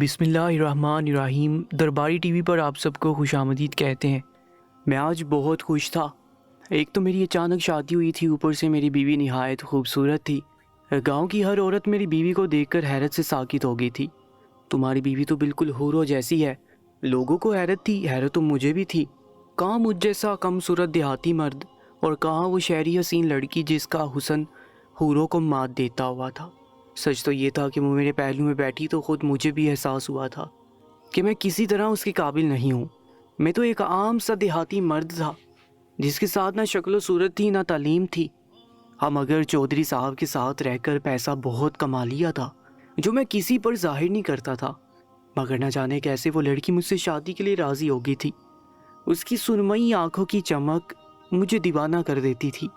بسم اللہ الرحمن الرحیم۔ درباری ٹی وی پر آپ سب کو خوش آمدید کہتے ہیں۔ میں آج بہت خوش تھا۔ ایک تو میری اچانک شادی ہوئی تھی، اوپر سے میری بیوی نہایت خوبصورت تھی۔ گاؤں کی ہر عورت میری بیوی کو دیکھ کر حیرت سے ساکت ہو گئی تھی۔ تمہاری بیوی تو بالکل حوروں جیسی ہے۔ لوگوں کو حیرت تھی، حیرت تو مجھے بھی تھی۔ کہاں مجھ جیسا کم صورت دیہاتی مرد، اور کہاں وہ شہری حسین لڑکی جس کا حسن حوروں کو مات دیتا ہوا تھا۔ سچ تو یہ تھا کہ وہ میرے پہلو میں بیٹھی تو خود مجھے بھی احساس ہوا تھا کہ میں کسی طرح اس کے قابل نہیں ہوں۔ میں تو ایک عام سا دیہاتی مرد تھا جس کے ساتھ نہ شکل و صورت تھی نہ تعلیم تھی۔ ہم اگر چودھری صاحب کے ساتھ رہ کر پیسہ بہت کما لیا تھا جو میں کسی پر ظاہر نہیں کرتا تھا، مگر نہ جانے کیسے وہ لڑکی مجھ سے شادی کے لیے راضی ہو گئی تھی۔ اس کی سرمئی آنکھوں کی چمک مجھے دیوانہ کر دیتی تھی۔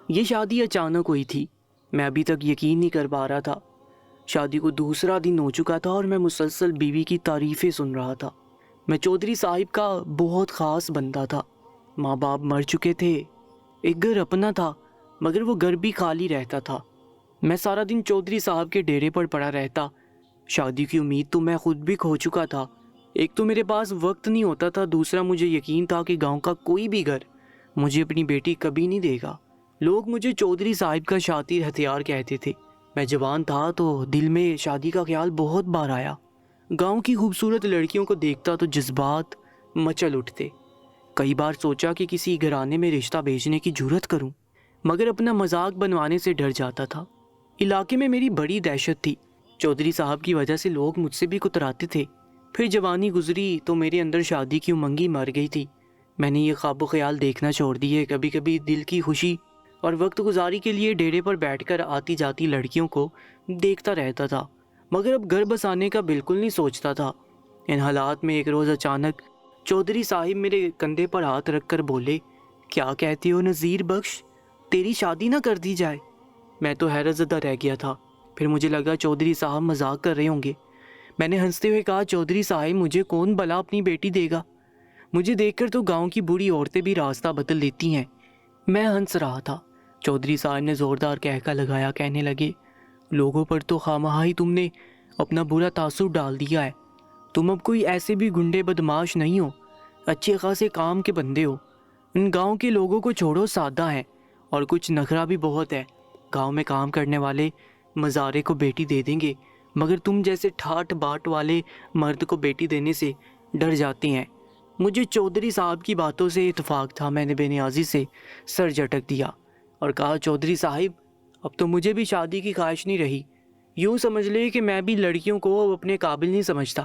یہ شادی اچانک ہوئی تھی، میں ابھی تک یقین نہیں کر پا رہا تھا۔ شادی کو دوسرا دن ہو چکا تھا اور میں مسلسل بیوی کی تعریفیں سن رہا تھا۔ میں چودھری صاحب کا بہت خاص بندہ تھا۔ ماں باپ مر چکے تھے، ایک گھر اپنا تھا مگر وہ گھر بھی خالی رہتا تھا۔ میں سارا دن چودھری صاحب کے ڈیرے پر پڑا رہتا۔ شادی کی امید تو میں خود بھی کھو چکا تھا۔ ایک تو میرے پاس وقت نہیں ہوتا تھا، دوسرا مجھے یقین تھا کہ گاؤں کا کوئی بھی گھر مجھے اپنی بیٹی کبھی نہیں دے گا۔ لوگ مجھے چودھری صاحب کا شاطر ہتھیار کہتے تھے۔ میں جوان تھا تو دل میں شادی کا خیال بہت بار آیا۔ گاؤں کی خوبصورت لڑکیوں کو دیکھتا تو جذبات مچل اٹھتے۔ کئی بار سوچا کہ کسی گھرانے میں رشتہ بھیجنے کی جرات کروں، مگر اپنا مذاق بنوانے سے ڈر جاتا تھا۔ علاقے میں میری بڑی دہشت تھی۔ چودھری صاحب کی وجہ سے لوگ مجھ سے بھی کتراتے تھے۔ پھر جوانی گزری تو میرے اندر شادی کی امنگی مر گئی تھی۔ میں نے یہ خواب و خیال دیکھنا چھوڑ دیے۔ کبھی کبھی دل کی خوشی اور وقت گزاری کے لیے ڈیرے پر بیٹھ کر آتی جاتی لڑکیوں کو دیکھتا رہتا تھا، مگر اب گھر بسانے کا بالکل نہیں سوچتا تھا۔ ان حالات میں ایک روز اچانک چودھری صاحب میرے کندھے پر ہاتھ رکھ کر بولے، کیا کہتے ہو نذیر بخش، تیری شادی نہ کر دی جائے؟ میں تو حیرت زدہ رہ گیا تھا۔ پھر مجھے لگا چودھری صاحب مذاق کر رہے ہوں گے۔ میں نے ہنستے ہوئے کہا، چودھری صاحب مجھے کون بھلا اپنی بیٹی دے گا؟ مجھے دیکھ کر تو گاؤں کی بوڑھی عورتیں بھی راستہ بدل لیتی ہیں۔ میں ہنس رہا تھا۔ چودھری صاحب نے زوردار کہکا لگایا، کہنے لگے، لوگوں پر تو خواہ ہی تم نے اپنا برا تاثر ڈال دیا ہے۔ تم اب کوئی ایسے بھی گنڈے بدماش نہیں ہو، اچھے خاصے کام کے بندے ہو۔ ان گاؤں کے لوگوں کو چھوڑو، سادہ ہیں اور کچھ نخرہ بھی بہت ہے۔ گاؤں میں کام کرنے والے مزارے کو بیٹی دے دیں گے، مگر تم جیسے ٹھاٹ باٹ والے مرد کو بیٹی دینے سے ڈر جاتے ہیں۔ مجھے چودھری صاحب کی باتوں سے اتفاق تھا۔ میں نے بے نیازی سے سر جھٹک دیا اور کہا، چودھری صاحب اب تو مجھے بھی شادی کی خواہش نہیں رہی۔ یوں سمجھ لے کہ میں بھی لڑکیوں کو اب اپنے قابل نہیں سمجھتا۔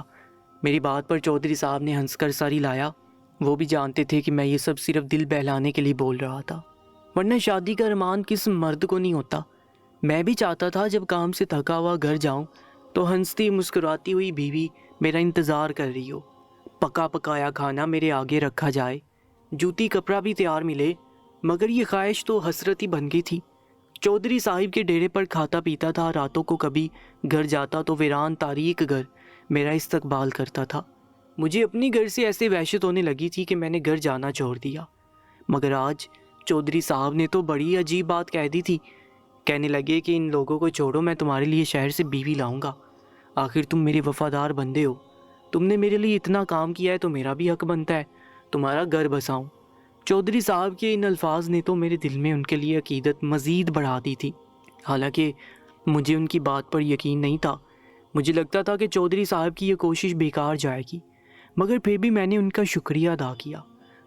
میری بات پر چودھری صاحب نے ہنس کر سر ہلایا۔ وہ بھی جانتے تھے کہ میں یہ سب صرف دل بہلانے کے لیے بول رہا تھا، ورنہ شادی کا ارمان کس مرد کو نہیں ہوتا۔ میں بھی چاہتا تھا جب کام سے تھکا ہوا گھر جاؤں تو ہنستی مسکراتی ہوئی بیوی میرا انتظار کر رہی ہو، پکا پکایا کھانا میرے آگے رکھا جائے، جوتی کپڑا بھی تیار ملے۔ مگر یہ خواہش تو حسرت ہی بن گئی تھی۔ چودھری صاحب کے ڈیرے پر کھاتا پیتا تھا، راتوں کو کبھی گھر جاتا تو ویران تاریک گھر میرا استقبال کرتا تھا۔ مجھے اپنی گھر سے ایسے وحشت ہونے لگی تھی کہ میں نے گھر جانا چھوڑ دیا۔ مگر آج چودھری صاحب نے تو بڑی عجیب بات کہہ دی تھی۔ کہنے لگے کہ ان لوگوں کو چھوڑو، میں تمہارے لیے شہر سے بیوی لاؤں گا۔ آخر تم میرے وفادار بندے ہو، تم نے میرے لیے اتنا کام کیا ہے تو میرا بھی حق بنتا ہے تمہارا گھر بساؤں۔ چودھری صاحب کے ان الفاظ نے تو میرے دل میں ان کے لیے عقیدت مزید بڑھا دی تھی۔ حالانکہ مجھے ان کی بات پر یقین نہیں تھا۔ مجھے لگتا تھا کہ چودھری صاحب کی یہ کوشش بیکار جائے گی، مگر پھر بھی میں نے ان کا شکریہ ادا کیا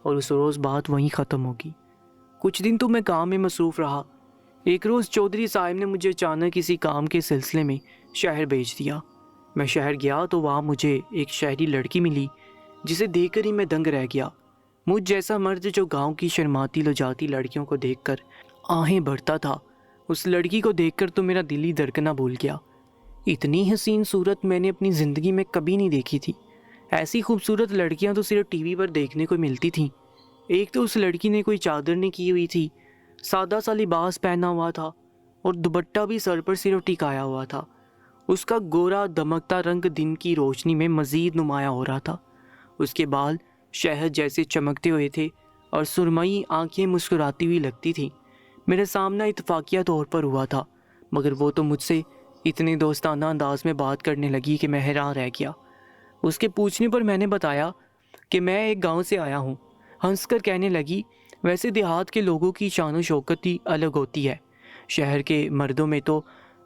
اور اس روز بات وہیں ختم ہوگی۔ کچھ دن تو میں کام میں مصروف رہا۔ ایک روز چودھری صاحب نے مجھے اچانک کسی کام کے سلسلے میں شہر بھیج دیا۔ میں شہر گیا تو وہاں مجھے ایک شہری لڑکی ملی جسے دیکھ کر ہی میں دنگ رہ گیا۔ مجھ جیسا مرد جو گاؤں کی شرماتی لجاتی لڑکیوں کو دیکھ کر آہیں بھرتا تھا، اس لڑکی کو دیکھ کر تو میرا دل ہی دھڑکنا بھول گیا۔ اتنی حسین صورت میں نے اپنی زندگی میں کبھی نہیں دیکھی تھی۔ ایسی خوبصورت لڑکیاں تو صرف ٹی وی پر دیکھنے کو ملتی تھیں۔ ایک تو اس لڑکی نے کوئی چادر نہیں کی ہوئی تھی، سادہ سا لباس پہنا ہوا تھا اور دوپٹہ بھی سر پر صرف ٹکایا ہوا تھا۔ اس کا گورا دمکتا رنگ دن کی روشنی میں مزید نمایاں ہو رہا تھا۔ اس کے بال شہد جیسے چمکتے ہوئے تھے اور سرمئی آنکھیں مسکراتی ہوئی لگتی تھیں۔ میرا سامنا اتفاقیہ طور پر ہوا تھا، مگر وہ تو مجھ سے اتنے دوستانہ انداز میں بات کرنے لگی کہ میں حیران رہ گیا۔ اس کے پوچھنے پر میں نے بتایا کہ میں ایک گاؤں سے آیا ہوں۔ ہنس کر کہنے لگی، ویسے دیہات کے لوگوں کی شان و شوکت ہی الگ ہوتی ہے، شہر کے مردوں میں تو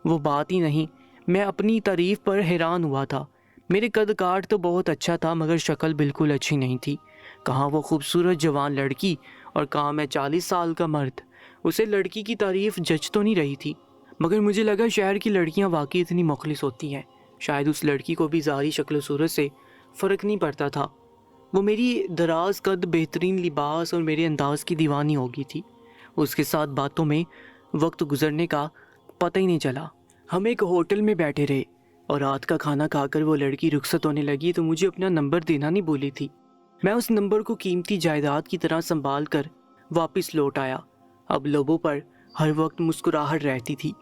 وہ بات ہی نہیں۔ میں اپنی تعریف پر حیران ہوا تھا۔ میرے قد کاٹ تو بہت اچھا تھا مگر شکل بالکل اچھی نہیں تھی۔ کہاں وہ خوبصورت جوان لڑکی اور کہاں میں 40 سال کا مرد۔ اسے لڑکی کی تعریف جچ تو نہیں رہی تھی، مگر مجھے لگا شہر کی لڑکیاں واقعی اتنی مخلص ہوتی ہیں۔ شاید اس لڑکی کو بھی ظاہری شکل و صورت سے فرق نہیں پڑتا تھا۔ وہ میری دراز قد، بہترین لباس اور میرے انداز کی دیوانی ہو گئی تھی۔ اس کے ساتھ باتوں میں وقت گزرنے کا پتہ ہی نہیں چلا۔ ہم ایک ہوٹل میں بیٹھے رہے اور رات کا کھانا کھا کر وہ لڑکی رخصت ہونے لگی تو مجھے اپنا نمبر دینا نہیں بھولی تھی۔ میں اس نمبر کو قیمتی جائیداد کی طرح سنبھال کر واپس لوٹ آیا۔ اب لبوں پر ہر وقت مسکراہٹ رہتی تھی۔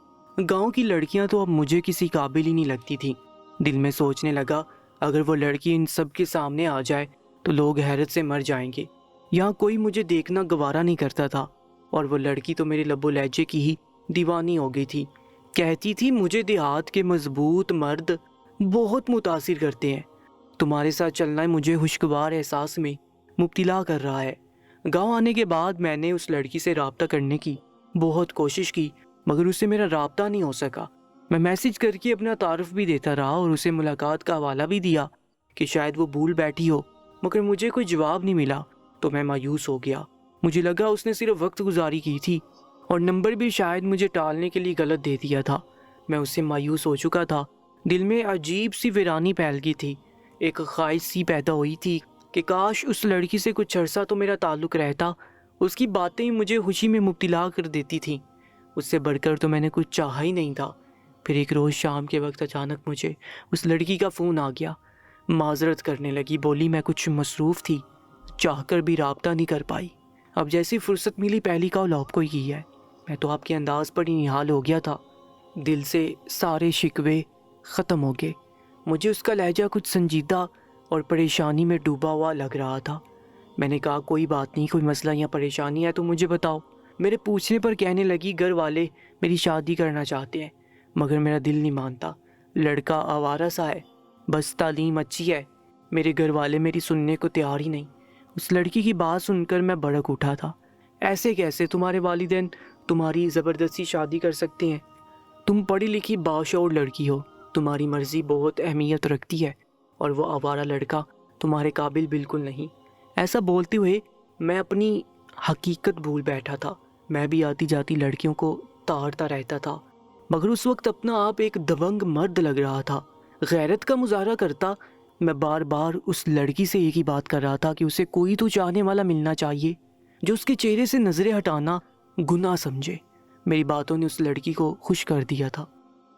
گاؤں کی لڑکیاں تو اب مجھے کسی قابل ہی نہیں لگتی تھیں۔ دل میں سوچنے لگا، اگر وہ لڑکی ان سب کے سامنے آ جائے تو لوگ حیرت سے مر جائیں گے۔ یہاں کوئی مجھے دیکھنا گوارا نہیں کرتا تھا، اور وہ لڑکی تو میرے لب و لہجے کی ہی دیوانی ہو گئی تھی۔ کہتی تھی، مجھے دیہات کے مضبوط مرد بہت متاثر کرتے ہیں، تمہارے ساتھ چلنا مجھے خوشگوار احساس میں مبتلا کر رہا ہے۔ گاؤں آنے کے بعد میں نے اس لڑکی سے رابطہ کرنے کی بہت کوشش کی مگر اس سے میرا رابطہ نہیں ہو سکا۔ میں میسج کر کے اپنا تعارف بھی دیتا رہا اور اسے ملاقات کا حوالہ بھی دیا کہ شاید وہ بھول بیٹھی ہو، مگر مجھے کوئی جواب نہیں ملا تو میں مایوس ہو گیا۔ مجھے لگا اس نے صرف وقت گزاری کی تھی اور نمبر بھی شاید مجھے ٹالنے کے لیے غلط دے دیا تھا۔ میں اس سے مایوس ہو چکا تھا۔ دل میں عجیب سی ویرانی پھیل گئی تھی۔ ایک خواہش سی پیدا ہوئی تھی کہ کاش اس لڑکی سے کچھ عرصہ تو میرا تعلق رہتا۔ اس کی باتیں مجھے خوشی میں مبتلا کر دیتی تھیں۔ اس سے بڑھ کر تو میں نے کچھ چاہا ہی نہیں تھا۔ پھر ایک روز شام کے وقت اچانک مجھے اس لڑکی کا فون آ گیا۔ معذرت کرنے لگی، بولی میں کچھ مصروف تھی، چاہ کر بھی رابطہ نہیں کر پائی۔ اب جیسی فرصت ملی پہلی کال آپ کو ہی کی ہے۔ میں تو آپ کے انداز پر ہی نہال ہو گیا تھا۔ دل سے سارے شکوے ختم ہو گئے۔ مجھے اس کا لہجہ کچھ سنجیدہ اور پریشانی میں ڈوبا ہوا لگ رہا تھا۔ میں نے کہا، کوئی بات نہیں، کوئی مسئلہ یا پریشانی ہے تو مجھے بتاؤ۔ میرے پوچھنے پر کہنے لگی، گھر والے میری شادی کرنا چاہتے ہیں مگر میرا دل نہیں مانتا۔ لڑکا آوارہ سا ہے، بس تعلیم اچھی ہے، میرے گھر والے میری سننے کو تیار ہی نہیں۔ اس لڑکی کی بات سن کر میں بھڑک اٹھا تھا۔ ایسے کیسے؟ تمہارے والدین تمہاری زبردستی شادی کر سکتے ہیں؟ تم پڑھی لکھی باشعور لڑکی ہو، تمہاری مرضی بہت اہمیت رکھتی ہے اور وہ آوارہ لڑکا تمہارے قابل بالکل نہیں۔ ایسا بولتے ہوئے میں اپنی حقیقت بھول بیٹھا تھا۔ میں بھی آتی جاتی لڑکیوں کو تارتا رہتا تھا مگر اس وقت اپنا آپ ایک دبنگ مرد لگ رہا تھا۔ غیرت کا مظاہرہ کرتا میں بار بار اس لڑکی سے ایک ہی بات کر رہا تھا کہ اسے کوئی تو چاہنے والا ملنا چاہیے جو اس کے چہرے سے نظریں ہٹانا گناہ سمجھے۔ میری باتوں نے اس لڑکی کو خوش کر دیا تھا۔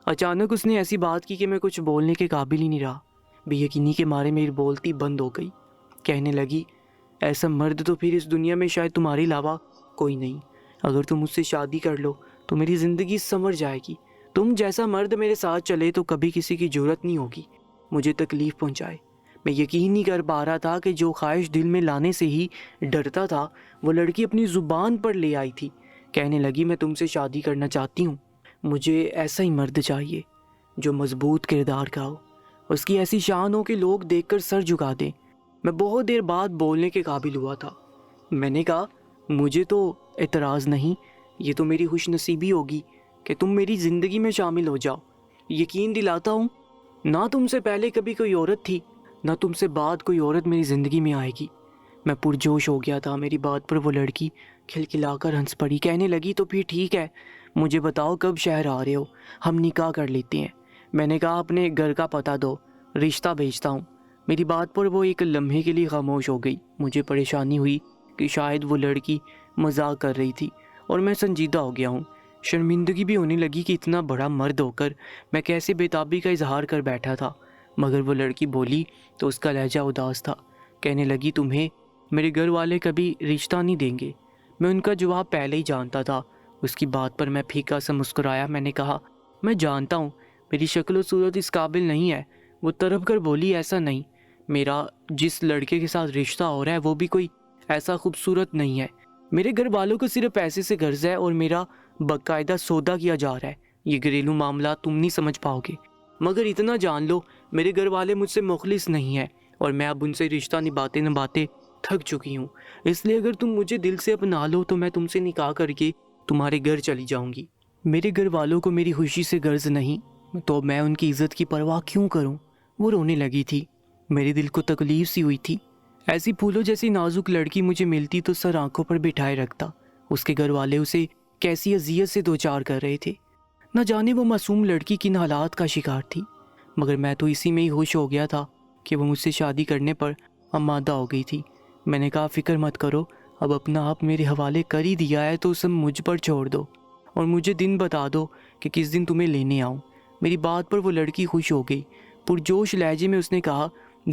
اچانک اس نے ایسی بات کی کہ میں کچھ بولنے کے قابل ہی نہیں رہا۔ بے یقینی کے مارے میری بولتی بند ہو گئی۔ کہنے لگی، ایسا مرد تو پھر اس دنیا میں شاید تمہارے علاوہ کوئی نہیں۔ اگر تم مجھ سے شادی کر لو تو میری زندگی سنور جائے گی۔ تم جیسا مرد میرے ساتھ چلے تو کبھی کسی کی جرت نہیں ہوگی مجھے تکلیف پہنچائے۔ میں یقین نہیں کر پا رہا تھا کہ جو خواہش دل میں لانے سے ہی ڈرتا تھا وہ لڑکی اپنی زبان پر لے آئی تھی۔ کہنے لگی، میں تم سے شادی کرنا چاہتی ہوں۔ مجھے ایسا ہی مرد چاہیے جو مضبوط کردار کا ہو، اس کی ایسی شان ہو کہ لوگ دیکھ کر سر جھکا دیں۔ میں بہت دیر بعد بولنے کے قابل ہوا تھا۔ میں نے کہا، مجھے تو اعتراض نہیں، یہ تو میری خوش نصیبی ہوگی کہ تم میری زندگی میں شامل ہو جاؤ۔ یقین دلاتا ہوں، نہ تم سے پہلے کبھی کوئی عورت تھی، نہ تم سے بعد کوئی عورت میری زندگی میں آئے گی۔ میں پرجوش ہو گیا تھا۔ میری بات پر وہ لڑکی کھلکھلا کر ہنس پڑی۔ کہنے لگی، تو پھر ٹھیک ہے، مجھے بتاؤ کب شہر آ رہے ہو، ہم نکاح کر لیتے ہیں۔ میں نے کہا، اپنے گھر کا پتہ دو، رشتہ بھیجتا ہوں۔ میری بات پر وہ ایک لمحے کے لیے خاموش ہو گئی۔ مجھے پریشانی ہوئی کہ شاید وہ لڑکی مذاق کر رہی تھی اور میں سنجیدہ ہو گیا ہوں۔ شرمندگی بھی ہونے لگی کہ اتنا بڑا مرد ہو کر میں کیسے بے تابی کا اظہار کر بیٹھا تھا۔ مگر وہ لڑکی بولی تو اس کا لہجہ اداس تھا۔ کہنے لگی، تمہیں میرے گھر والے کبھی رشتہ نہیں دیں گے۔ میں ان کا جواب پہلے ہی جانتا تھا۔ اس کی بات پر میں پھیکا سا مسکرایا۔ میں نے کہا، میں جانتا ہوں میری شکل و صورت اس قابل نہیں ہے۔ وہ تڑپ کر بولی، ایسا نہیں، میرا جس لڑکے کے ساتھ رشتہ ہو رہا ہے وہ بھی کوئی ایسا خوبصورت نہیں ہے۔ میرے گھر والوں کو صرف پیسے سے غرض ہے اور میرا باقاعدہ سودا کیا جا رہا ہے۔ یہ گھریلو معاملات تم نہیں سمجھ پاؤ گے۔ مگر اتنا جان لو میرے گھر والے مجھ سے مخلص نہیں ہیں اور میں اب ان سے رشتہ نبھاتے تھک چکی ہوں، اس لیے اگر تم مجھے دل سے اپنا لو تو میں تم سے نکاح کر کے تمہارے گھر چلی جاؤں گی۔ میرے گھر والوں کو میری خوشی سے غرض نہیں تو میں ان کی عزت کی پرواہ کیوں کروں؟ وہ رونے لگی تھی، میرے دل کو تکلیف سی ہوئی تھی۔ ایسی پھولوں جیسی نازک لڑکی مجھے ملتی تو سر آنکھوں پر بٹھائے رکھتا۔ اس کے گھر والے اسے کیسی اذیت سے دوچار کر رہے تھے، نہ جانے وہ معصوم لڑکی کن حالات کا شکار تھی، مگر میں تو اسی میں ہی خوش ہو گیا تھا کہ وہ مجھ سے شادی کرنے پر آمادہ ہو گئی تھی۔ میں نے کہا فکر مت کرو، اب اپنا آپ میرے حوالے کر ہی دیا ہے تو سب مجھ پر چھوڑ دو اور مجھے دن بتا دو کہ کس دن تمہیں لینے آؤں۔ میری بات پر وہ لڑکی خوش ہو گئی۔ پرجوش لہجے میں اس نے کہا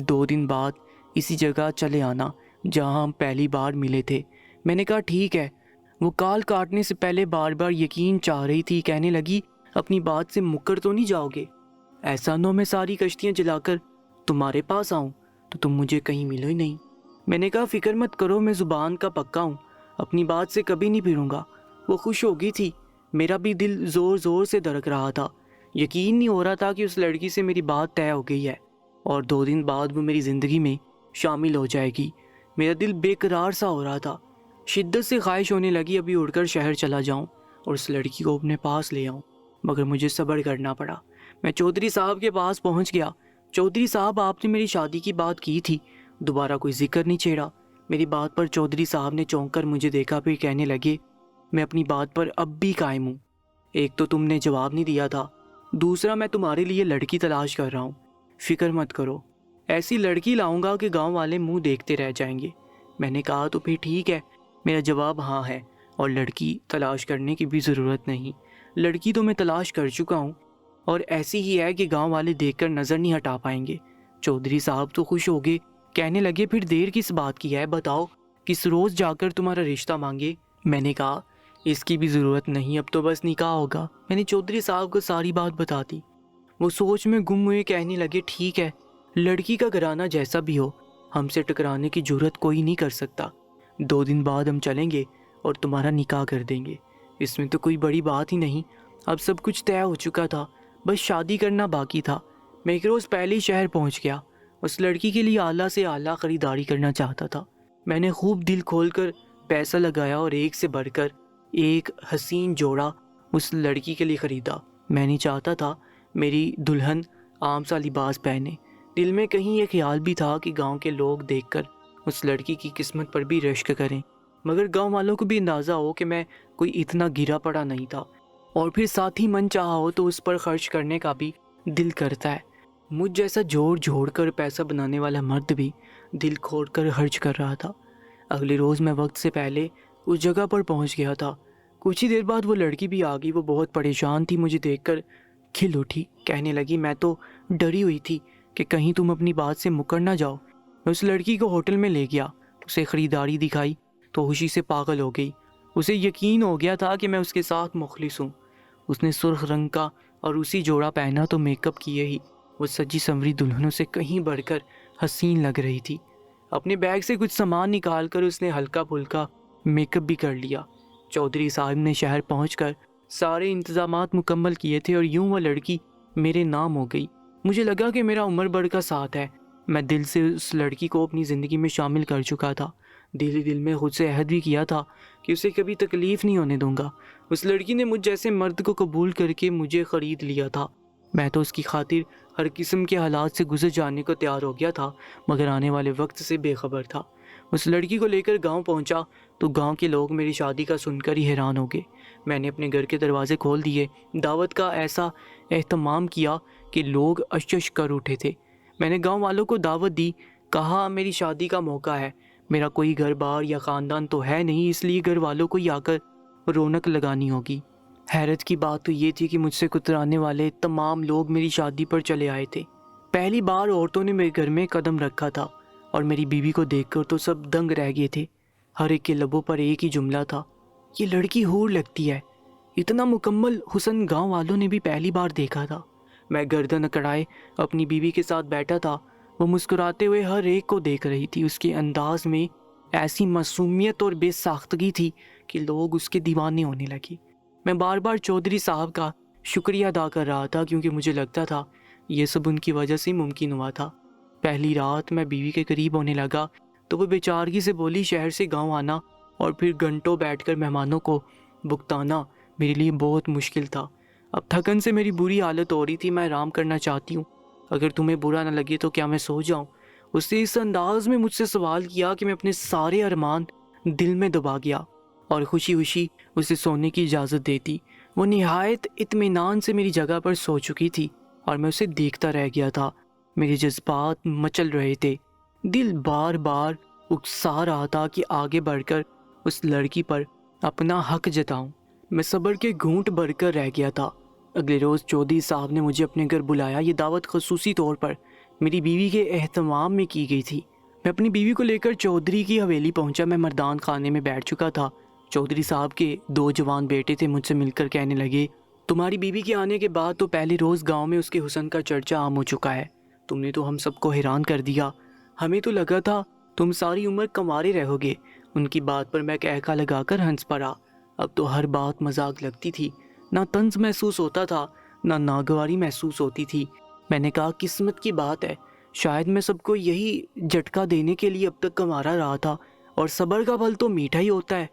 2 دن بعد اسی جگہ چلے آنا جہاں ہم پہلی بار ملے تھے۔ میں نے کہا ٹھیک ہے۔ وہ کال کاٹنے سے پہلے بار بار یقین چاہ رہی تھی، کہنے لگی اپنی بات سے مکر تو نہیں جاؤ گے؟ ایسا نہ میں ساری کشتیاں جلا کر تمہارے پاس آؤں تو تم مجھے کہیں ملو ہی نہیں۔ میں نے کہا فکر مت کرو، میں زبان کا پکا ہوں، اپنی بات سے کبھی نہیں پھروں گا۔ وہ خوش ہو گئی تھی، میرا بھی دل زور زور سے دھڑک رہا تھا۔ یقین نہیں ہو رہا تھا کہ اس لڑکی سے میری بات طے ہو گئی ہے اور 2 دن بعد وہ میری زندگی میں شامل ہو جائے گی۔ میرا دل بے قرار سا ہو رہا تھا، شدت سے خواہش ہونے لگی ابھی اڑ کر شہر چلا جاؤں اور اس لڑکی کو اپنے پاس لے آؤں، مگر مجھے صبر کرنا پڑا۔ میں چودھری صاحب کے پاس پہنچ گیا۔ چودھری صاحب، آپ نے میری شادی کی بات کی تھی، دوبارہ کوئی ذکر نہیں چھیڑا۔ میری بات پر چودھری صاحب نے چونک کر مجھے دیکھا، پھر کہنے لگے میں اپنی بات پر اب بھی قائم ہوں۔ ایک تو تم نے جواب نہیں دیا تھا، دوسرا میں تمہارے لیے لڑکی تلاش کر رہا ہوں، فکر مت کرو، ایسی لڑکی لاؤں گا کہ گاؤں والے منہ دیکھتے رہ جائیں گے۔ میں نے کہا تو پھر ٹھیک ہے۔ میرا جواب ہاں ہے اور لڑکی تلاش کرنے کی بھی ضرورت نہیں۔ لڑکی تو میں تلاش کر چکا ہوں اور ایسی ہی ہے کہ گاؤں والے دیکھ کر نظر نہیں ہٹا پائیں گے۔ چودھری صاحب تو خوش ہو گئے، کہنے لگے پھر دیر کس بات کی ہے، بتاؤ کس روز جا کر تمہارا رشتہ مانگے۔ میں نے کہا اس کی بھی ضرورت نہیں، اب تو بس نکاح ہوگا۔ میں نے چودھری صاحب کو ساری بات بتا دی۔ وہ سوچ میں گم ہوئے، کہنے لگے ٹھیک ہے، لڑکی کا گھرانہ جیسا بھی ہو، ہم سے ٹکرانے کی جرت کوئی نہیں کر سکتا۔ 2 دن بعد ہم چلیں گے اور تمہارا نکاح کر دیں گے، اس میں تو کوئی بڑی بات ہی نہیں۔ اب سب کچھ طے ہو چکا تھا، بس شادی کرنا باقی تھا۔ میں 1 روز پہلے ہی شہر پہنچ گیا، اس لڑکی کے لیے اعلیٰ سے اعلیٰ خریداری کرنا چاہتا تھا۔ میں نے خوب دل کھول کر پیسہ لگایا اور ایک سے بڑھ کر ایک حسین جوڑا اس لڑکی کے لیے خریدا۔ میں نہیں چاہتا تھا میری دلہن عام سا لباس پہنے۔ دل میں کہیں یہ خیال بھی تھا کہ گاؤں کے لوگ دیکھ کر اس لڑکی کی قسمت پر بھی رشک کریں، مگر گاؤں والوں کو بھی اندازہ ہو کہ میں کوئی اتنا گرا پڑا نہیں تھا، اور پھر ساتھ ہی من چاہا ہو تو اس پر خرچ کرنے کا بھی دل کرتا ہے۔ مجھ جیسا جوڑ جوڑ کر پیسہ بنانے والا مرد بھی دل کھول کر خرچ کر رہا تھا۔ اگلے روز میں وقت سے پہلے اس جگہ پر پہنچ گیا تھا۔ کچھ ہی دیر بعد وہ لڑکی بھی آ گئی۔ وہ بہت پریشان تھی، مجھے دیکھ کر کھل اٹھی، کہنے لگی میں تو ڈری ہوئی تھی کہ کہیں تم اپنی بات سے مکر نہ جاؤ۔ میں اس لڑکی کو ہوٹل میں لے گیا، اسے خریداری دکھائی تو خوشی سے پاگل ہو گئی۔ اسے یقین ہو گیا تھا کہ میں اس کے ساتھ مخلص ہوں۔ اس نے سرخ رنگ کا اور اسی جوڑا پہنا تو میک اپ کیے ہی وہ سجی سنوری دلہنوں سے کہیں بڑھ کر حسین لگ رہی تھی۔ اپنے بیگ سے کچھ سامان نکال کر اس نے ہلکا پھلکا میک اپ بھی کر لیا۔ چودھری صاحب نے شہر پہنچ کر سارے انتظامات مکمل کیے تھے اور یوں وہ لڑکی میرے نام ہو گئی۔ مجھے لگا کہ میرا عمر بھر کا ساتھ ہے۔ میں دل سے اس لڑکی کو اپنی زندگی میں شامل کر چکا تھا۔ دل ہی دل میں خود سے عہد بھی کیا تھا کہ اسے کبھی تکلیف نہیں ہونے دوں گا۔ اس لڑکی نے مجھ جیسے مرد کو قبول کر کے مجھے خرید لیا تھا۔ میں تو اس کی خاطر ہر قسم کے حالات سے گزر جانے کو تیار ہو گیا تھا، مگر آنے والے وقت سے بے خبر تھا۔ اس لڑکی کو لے کر گاؤں پہنچا تو گاؤں کے لوگ میری شادی کا سن کر ہی حیران ہو گئے۔ میں نے اپنے گھر کے دروازے کھول دیے، دعوت کا ایسا اہتمام کیا کہ لوگ اشش کر اٹھے تھے۔ میں نے گاؤں والوں کو دعوت دی، کہا میری شادی کا موقع ہے، میرا کوئی گھر بار یا خاندان تو ہے نہیں، اس لیے گھر والوں کو ہی آ کر رونق لگانی ہوگی۔ حیرت کی بات تو یہ تھی کہ مجھ سے کترانے والے تمام لوگ میری شادی پر چلے آئے تھے۔ پہلی بار عورتوں نے میرے گھر میں قدم رکھا تھا اور میری بیوی کو دیکھ کر تو سب دنگ رہ گئے تھے۔ ہر ایک کے لبوں پر ایک ہی جملہ تھا، یہ لڑکی حور لگتی ہے۔ اتنا مکمل حسن گاؤں والوں نے بھی پہلی بار دیکھا تھا۔ میں گردن اکڑائے اپنی بیوی کے ساتھ بیٹھا تھا، وہ مسکراتے ہوئے ہر ایک کو دیکھ رہی تھی۔ اس کے انداز میں ایسی معصومیت اور بے ساختگی تھی کہ لوگ اس کے دیوانے ہونے لگے۔ میں بار بار چودھری صاحب کا شکریہ ادا کر رہا تھا کیونکہ مجھے لگتا تھا یہ سب ان کی وجہ سے ممکن ہوا تھا۔ پہلی رات میں بیوی کے قریب ہونے لگا تو وہ بیچارگی سے بولی شہر سے گاؤں آنا اور پھر گھنٹوں بیٹھ کر مہمانوں کو بھگتانا میرے لیے بہت مشکل تھا۔ اب تھکن سے میری بری حالت ہو رہی تھی، میں آرام کرنا چاہتی ہوں، اگر تمہیں برا نہ لگے تو کیا میں سو جاؤں؟ اس نے اس انداز میں مجھ سے سوال کیا کہ میں اپنے سارے ارمان دل میں دبا گیا اور خوشی خوشی اسے سونے کی اجازت دیتی۔ وہ نہایت اطمینان سے میری جگہ پر سو چکی تھی اور میں اسے دیکھتا رہ گیا تھا۔ میرے جذبات مچل رہے تھے، دل بار بار اکسا رہا تھا کہ آگے بڑھ کر اس لڑکی پر اپنا حق جتاؤں۔ میں صبر کے گھونٹ بھر کر رہ گیا تھا۔ اگلے روز چودھری صاحب نے مجھے اپنے گھر بلایا۔ یہ دعوت خصوصی طور پر میری بیوی کے اہتمام میں کی گئی تھی۔ میں اپنی بیوی کو لے کر چودھری کی حویلی پہنچا۔ میں مردان خانے میں بیٹھ چکا تھا۔ چودھری صاحب کے 2 جوان بیٹے تھے، مجھ سے مل کر کہنے لگے، تمہاری بیوی کے آنے کے بعد تو پہلے روز گاؤں میں اس کے حسن کا چرچا عام ہو چکا ہے۔ تم نے تو ہم سب کو حیران کر دیا، ہمیں تو لگا تھا تم ساری عمر کنوارے رہو گے۔ ان کی بات پر میں کہکا لگا کر ہنس پڑا۔ اب تو ہر بات مذاق لگتی تھی، نہ طنز محسوس ہوتا تھا نہ ناگواری محسوس ہوتی تھی۔ میں نے کہا قسمت کی بات ہے، شاید میں سب کو یہی جھٹکا دینے کے لیے اب تک کنوارا رہا تھا، اور صبر کا پھل تو میٹھا ہی ہوتا ہے۔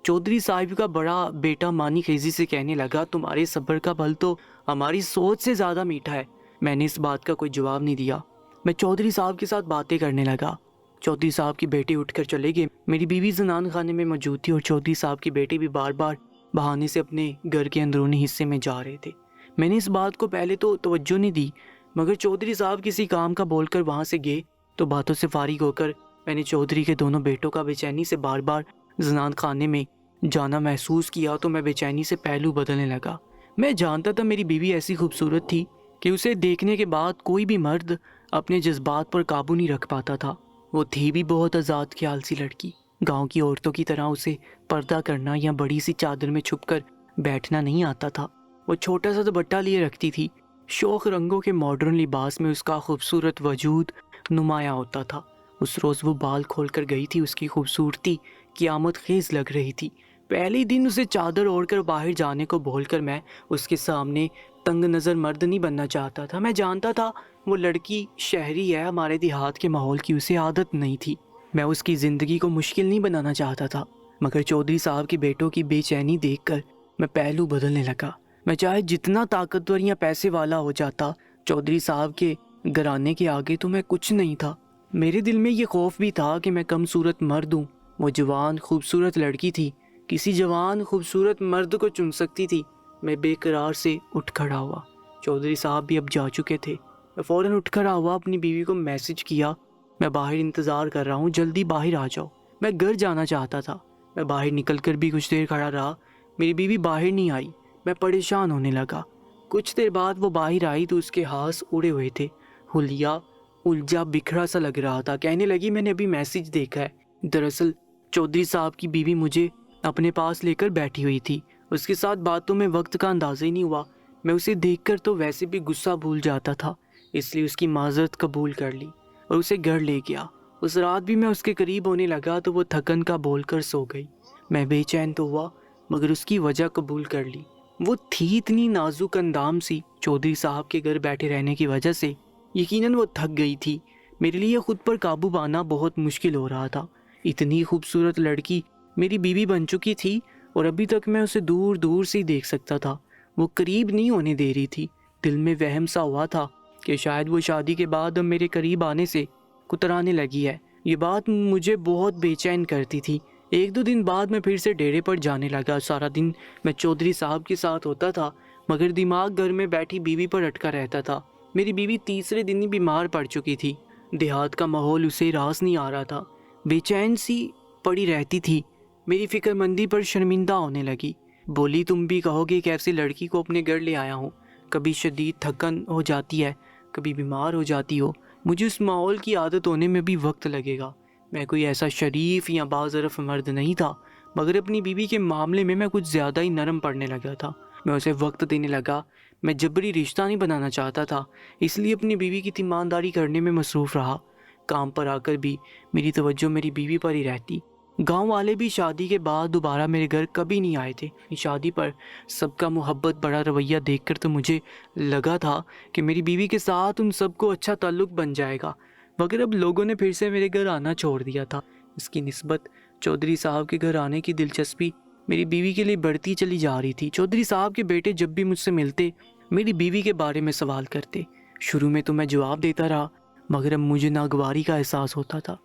چودھری صاحب کا بڑا بیٹا مانی خیزی سے کہنے لگا، تمہارے صبر کا پھل تو ہماری سوچ سے زیادہ میٹھا ہے۔ میں نے اس بات کا کوئی جواب نہیں دیا۔ میں چودھری صاحب کے ساتھ باتیں کرنے لگا۔ چودھری صاحب کے بیٹے اٹھ کر چلے گئے۔ میری بیوی زنان خانے میں موجود تھی اور چودھری صاحب کے بیٹے بھی بار بار بہانے سے اپنے گھر کے اندرونی حصے میں جا رہے تھے۔ میں نے اس بات کو پہلے تو توجہ نہیں دی، مگر چودھری صاحب کسی کام کا بول کر وہاں سے گئے تو باتوں سے فارغ ہو کر میں نے چودھری کے دونوں بیٹوں کا بے چینی سے بار بار زنان خانے میں جانا محسوس کیا تو میں بے چینی سے پہلو بدلنے لگا۔ میں جانتا تھا میری بیوی ایسی خوبصورت تھی کہ اسے دیکھنے کے بعد کوئی بھی مرد اپنے جذبات پر قابو نہیں رکھ پاتا تھا۔ وہ تھی بھی بہت آزاد خیال سی لڑکی۔ گاؤں کی عورتوں کی طرح اسے پردہ کرنا یا بڑی سی چادر میں چھپ کر بیٹھنا نہیں آتا تھا۔ وہ چھوٹا سا دوپٹہ لیے رکھتی تھی۔ شوخ رنگوں کے ماڈرن لباس میں اس کا خوبصورت وجود نمایاں ہوتا تھا۔ اس روز وہ بال کھول کر گئی تھی، اس کی خوبصورتی قیامت خیز لگ رہی تھی۔ پہلے دن اسے چادر اوڑھ کر باہر جانے کو بول کر میں اس کے سامنے تنگ نظر مرد نہیں بننا چاہتا تھا۔ میں جانتا تھا وہ لڑکی شہری ہے، ہمارے دیہات کے ماحول کی اسے عادت نہیں تھی۔ میں اس کی زندگی کو مشکل نہیں بنانا چاہتا تھا، مگر چودھری صاحب کے بیٹوں کی بے چینی دیکھ کر میں پہلو بدلنے لگا۔ میں چاہے جتنا طاقتور یا پیسے والا ہو جاتا، چودھری صاحب کے گھرانے کے آگے تو میں کچھ نہیں تھا۔ میرے دل میں یہ خوف بھی تھا کہ میں کم صورت مرد ہوں۔ وہ جوان خوبصورت لڑکی تھی، کسی جوان خوبصورت مرد کو چن سکتی تھی۔ میں بے قرار سے اٹھ کھڑا ہوا۔ چودھری صاحب بھی اب جا چکے تھے۔ میں فوراً اٹھ کھڑا ہوا، اپنی بیوی کو میسج کیا، میں باہر انتظار کر رہا ہوں، جلدی باہر آ جاؤ۔ میں گھر جانا چاہتا تھا۔ میں باہر نکل کر بھی کچھ دیر کھڑا رہا، میری بیوی باہر نہیں آئی۔ میں پریشان ہونے لگا۔ کچھ دیر بعد وہ باہر آئی تو اس کے ہاتھ اڑے ہوئے تھے، حلیہ الجھا بکھرا سا لگ رہا تھا۔ کہنے لگی، میں نے ابھی میسج دیکھا ہے۔ دراصل چودھری صاحب کی بیوی مجھے اپنے پاس لے کر بیٹھی ہوئی تھی، اس کے ساتھ باتوں میں وقت کا اندازہ ہی نہیں ہوا۔ میں اسے دیکھ کر تو ویسے بھی غصہ بھول جاتا تھا، اس لیے اس کی معذرت قبول کر لی اور اسے گھر لے گیا۔ اس رات بھی میں اس کے قریب ہونے لگا تو وہ تھکن کا بول کر سو گئی۔ میں بے چین تو ہوا، مگر اس کی وجہ قبول کر لی۔ وہ تھی اتنی نازک اندام سی، چودھری صاحب کے گھر بیٹھے رہنے کی وجہ سے یقیناً وہ تھک گئی تھی۔ میرے لیے خود پر قابو پانا بہت مشکل ہو رہا تھا۔ اتنی خوبصورت لڑکی میری بیوی بن چکی تھی اور ابھی تک میں اسے دور دور سے ہی دیکھ سکتا تھا۔ وہ قریب نہیں ہونے دے رہی تھی۔ دل میں وہم سا ہوا تھا کہ شاید وہ شادی کے بعد اب میرے قریب آنے سے کترانے لگی ہے۔ یہ بات مجھے بہت بے چین کرتی تھی۔ 1-2 دن بعد میں پھر سے ڈیرے پر جانے لگا۔ سارا دن میں چودھری صاحب کے ساتھ ہوتا تھا، مگر دماغ گھر میں بیٹھی بیوی پر اٹکا رہتا تھا۔ میری بیوی تیسرے دن ہی بیمار پڑ چکی تھی۔ دیہات کا ماحول اسے راس نہیں آ رہا تھا، بے چین سی پڑی رہتی تھی۔ میری فکر مندی پر شرمندہ ہونے لگی۔ بولی، تم بھی کہو گے کہ ایسی لڑکی کو اپنے گھر لے آیا ہوں، کبھی شدید تھکن ہو جاتی ہے، کبھی بیمار ہو جاتی ہو، مجھے اس ماحول کی عادت ہونے میں بھی وقت لگے گا۔ میں کوئی ایسا شریف یا باظرف مرد نہیں تھا، مگر اپنی بیوی کے معاملے میں کچھ زیادہ ہی نرم پڑنے لگا تھا۔ میں اسے وقت دینے لگا۔ میں جبری رشتہ نہیں بنانا چاہتا تھا، اس لیے اپنی بیوی کی تیمانداری کرنے میں مصروف رہا۔ کام پر آ کر بھی میری توجہ میری بیوی پر ہی رہتی۔ گاؤں والے بھی شادی کے بعد دوبارہ میرے گھر کبھی نہیں آئے تھے۔ شادی پر سب کا محبت بڑا رویہ دیکھ کر تو مجھے لگا تھا کہ میری بیوی کے ساتھ ان سب کو اچھا تعلق بن جائے گا، مگر اب لوگوں نے پھر سے میرے گھر آنا چھوڑ دیا تھا۔ اس کی نسبت چودھری صاحب کے گھر آنے کی دلچسپی میری بیوی کے لیے بڑھتی چلی جا رہی تھی۔ چودھری صاحب کے بیٹے جب بھی مجھ سے ملتے میری بیوی کے بارے میں سوال کرتے۔ شروع میں تو میں جواب دیتا رہا، مگر اب مجھے ناگواری کا احساس ہوتا تھا۔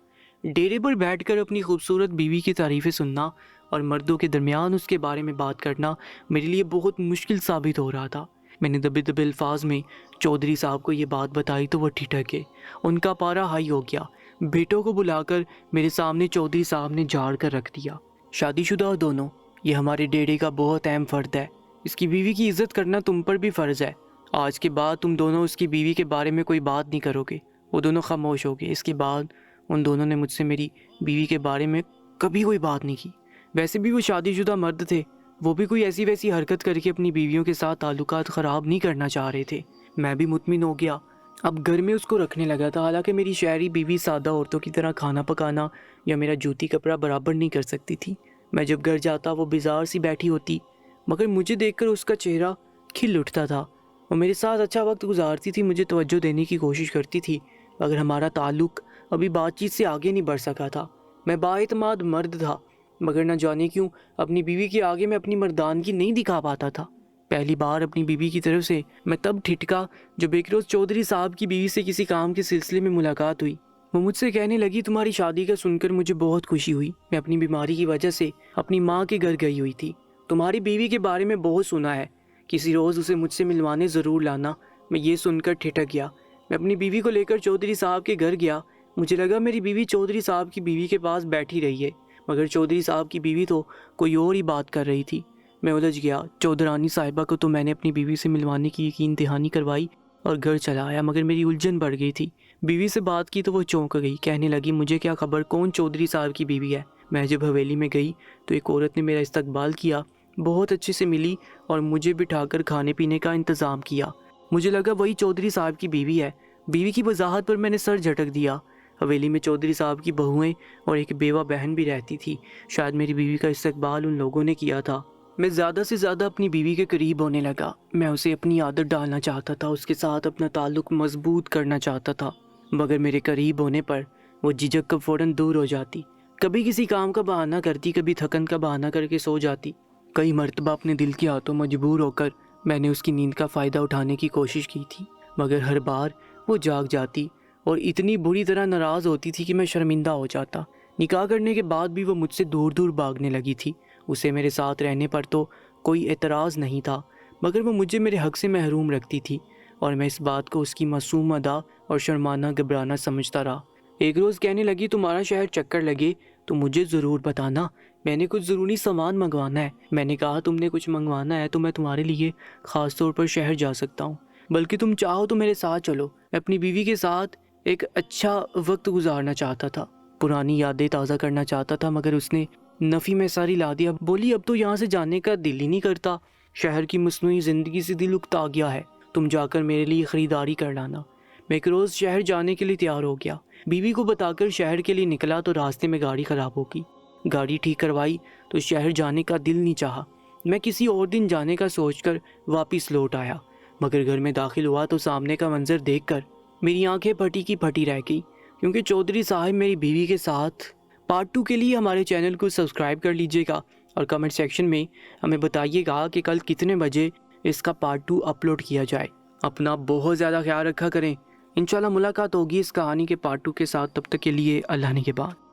ڈیرے پر بیٹھ کر اپنی خوبصورت بیوی کی تعریفیں سننا اور مردوں کے درمیان اس کے بارے میں بات کرنا میرے لیے بہت مشکل ثابت ہو رہا تھا۔ میں نے دبے دبے الفاظ میں چودھری صاحب کو یہ بات بتائی تو وہ ٹھٹک گئے۔ ان کا پارا ہائی ہو گیا۔ بیٹوں کو بلا کر میرے سامنے چودھری صاحب نے جھاڑ کر رکھ دیا۔ شادی شدہ دونوں، یہ ہمارے ڈیرے کا بہت اہم فرد ہے۔ اس کی بیوی کی عزت کرنا تم پر بھی فرض ہے۔ آج کے بعد تم دونوں اس کی بیوی کے بارے میں کوئی بات نہیں کرو گے۔ وہ دونوں خاموش ہو گئے۔ اس کے بعد ان دونوں نے مجھ سے میری بیوی کے بارے میں کبھی کوئی بات نہیں کی۔ ویسے بھی وہ شادی شدہ مرد تھے، وہ بھی کوئی ایسی ویسی حرکت کر کے اپنی بیویوں کے ساتھ تعلقات خراب نہیں کرنا چاہ رہے تھے۔ میں بھی مطمئن ہو گیا، اب گھر میں اس کو رکھنے لگا تھا۔ حالانکہ میری شہری بیوی سادہ عورتوں کی طرح کھانا پکانا یا میرا جوتی کپڑا برابر نہیں کر سکتی تھی۔ میں جب گھر جاتا وہ بیزار سی بیٹھی ہوتی، مگر مجھے دیکھ کر اس کا چہرہ کھل اٹھتا تھا۔ وہ میرے ساتھ اچھا وقت گزارتی تھی، مجھے توجہ دینے کی کوشش کرتی تھی، مگر ہمارا تعلق ابھی بات چیت سے آگے نہیں بڑھ سکا تھا۔ میں بااعتماد مرد تھا، مگر نہ جانے کیوں اپنی بیوی کے آگے میں اپنی مردانگی نہیں دکھا پاتا تھا۔ پہلی بار اپنی بیوی کی طرف سے میں تب ٹھٹکا جب ایک روز چودھری صاحب کی بیوی سے کسی کام کے سلسلے میں ملاقات ہوئی۔ وہ مجھ سے کہنے لگی، تمہاری شادی کا سن کر مجھے بہت خوشی ہوئی۔ میں اپنی بیماری کی وجہ سے اپنی ماں کے گھر گئی ہوئی تھی۔ تمہاری بیوی کے بارے میں بہت سنا ہے، کسی روز اسے مجھ سے ملوانے ضرور لانا۔ میں یہ سن کر ٹھٹک گیا۔ میں اپنی بیوی کو لے کر چودھری صاحب کے گھر گیا۔ مجھے لگا میری بیوی چودھری صاحب کی بیوی کے پاس بیٹھی رہی ہے، مگر چودھری صاحب کی بیوی تو کوئی اور ہی بات کر رہی تھی۔ میں الجھ گیا۔ چودھرانی صاحبہ کو تو میں نے اپنی بیوی سے ملوانے کی یقین دہانی کروائی اور گھر چلا آیا، مگر میری الجھن بڑھ گئی تھی۔ بیوی سے بات کی تو وہ چونک گئی، کہنے لگی، مجھے کیا خبر کون چودھری صاحب کی بیوی ہے۔ میں جب حویلی میں گئی تو ایک عورت نے میرا استقبال کیا، بہت اچھے سے ملی اور مجھے بٹھا کر کھانے پینے کا انتظام کیا۔ مجھے لگا وہی چودھری صاحب کی بیوی ہے۔ بیوی کی وضاحت پر میں نے سر جھٹک دیا۔ حویلی میں چودھری صاحب کی بہویں اور ایک بیوہ بہن بھی رہتی تھی۔ شاید میری بیوی کا استقبال ان لوگوں نے کیا تھا۔ میں زیادہ سے زیادہ اپنی بیوی کے قریب ہونے لگا۔ میں اسے اپنی عادت ڈالنا چاہتا تھا، اس کے ساتھ اپنا تعلق مضبوط کرنا چاہتا تھا، مگر میرے قریب ہونے پر وہ جھجک کر فوراً دور ہو جاتی۔ کبھی کسی کام کا بہانہ کرتی، کبھی تھکن کا بہانہ کر کے سو جاتی۔ کئی مرتبہ اپنے دل کے ہاتھوں مجبور ہو کر میں نے اس کی نیند کا فائدہ اٹھانے کی کوشش کی تھی، مگر ہر بار وہ جاگ جاتی اور اتنی بری طرح ناراض ہوتی تھی کہ میں شرمندہ ہو جاتا۔ نکاح کرنے کے بعد بھی وہ مجھ سے دور دور بھاگنے لگی تھی۔ اسے میرے ساتھ رہنے پر تو کوئی اعتراض نہیں تھا، مگر وہ مجھے میرے حق سے محروم رکھتی تھی، اور میں اس بات کو اس کی معصوم ادا اور شرمانہ گھبرانا سمجھتا رہا۔ ایک روز کہنے لگی، تمہارا شہر چکر لگے تو مجھے ضرور بتانا، میں نے کچھ ضروری سامان منگوانا ہے۔ میں نے کہا، تم نے کچھ منگوانا ہے تو میں تمہارے لیے خاص طور پر شہر جا سکتا ہوں، بلکہ تم چاہو تو میرے ساتھ چلو۔ میں اپنی بیوی کے ساتھ ایک اچھا وقت گزارنا چاہتا تھا، پرانی یادیں تازہ کرنا چاہتا تھا، مگر اس نے نفی میں ساری لا دیا۔ بولی، اب تو یہاں سے جانے کا دل ہی نہیں کرتا، شہر کی مصنوعی زندگی سے دل اکتا گیا ہے، تم جا کر میرے لیے خریداری کر لانا۔ میں ایک روز شہر جانے کے لیے تیار ہو گیا۔ بیوی کو بتا کر شہر کے لیے نکلا تو راستے میں گاڑی خراب ہو گئی۔ گاڑی ٹھیک کروائی تو شہر جانے کا دل نہیں چاہا۔ میں کسی اور دن جانے کا سوچ کر واپس لوٹ آیا، مگر گھر میں داخل ہوا تو سامنے کا منظر دیکھ کر میری آنکھیں پھٹی کی پھٹی رہ گئی، کیونکہ چودھری صاحب میری بیوی کے ساتھ۔ پارٹ 2 کے لیے ہمارے چینل کو سبسکرائب کر لیجئے گا اور کمنٹ سیکشن میں ہمیں بتائیے گا کہ کل کتنے بجے اس کا پارٹ 2 اپلوڈ کیا جائے۔ اپنا بہت زیادہ خیال رکھا کریں۔ انشاءاللہ ملاقات ہوگی اس کہانی کے پارٹ 2 کے ساتھ، تب تک کے لیے اللہ نے کے بعد۔